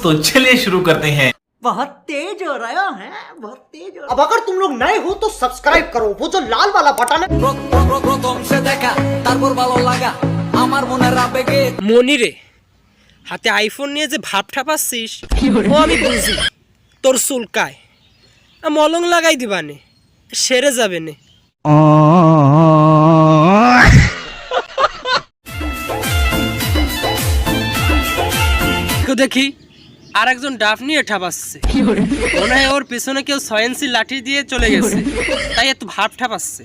तो चलिए शुरू करते हैं। बहुत तेज हो रहा है, बहुत तेज हो रहा है। अब अगर तुम लोग नए हो तो सब्सक्राइब करो, वो जो लाल वाला बटन है। মনিরে হাতে আইফোন নিয়ে যে ভাবটা পাচ্ছিস ও আমি বুঝি তোর চুলকায় মলং লাগাই দিবানে সেরে যাবে নে দেখি আর একজন ডাফ নিয়ে ঠাপাচ্ছে মনে হয় ওর পেছনে কেউ 6 ইঞ্চি লাঠি দিয়ে চলে গেছে তাই এত ভাব ঠাপাচ্ছে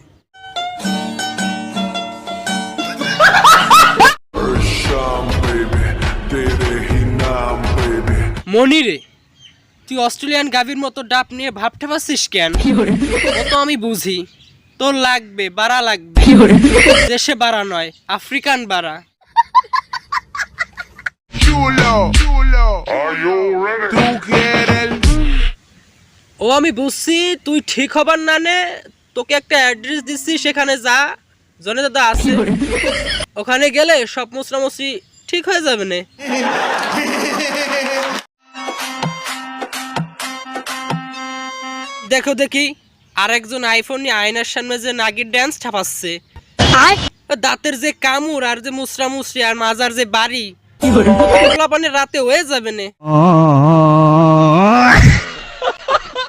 মনিরে তুই অস্ট্রেলিয়ান গাভীর মতো ডাব নিয়ে ভাব ঠাপাচ্ছিস কেন ও তো আমি বুঝি তোর লাগবে বাড়া লাগবে দেশে বাড়া নয় আফ্রিকান বাড়া ও আমি বুঝছি তুই ঠিক হবার না নে তোকে একটা অ্যাড্রেস দিচ্ছি সেখানে যা জনে দাদা আছে ওখানে গেলে সব মুসরামুসি ঠিক হয়ে যাবে না দেখো দেখি আরেকজন আইফোন নিয়ে আয়নার সামনে যে নাগির ড্যান্স ছাপাচ্ছে দাঁতের যে কামড় আর যে মুসরামুসরি আর মাজার যে বাড়ি রাতে হয়ে যাবে না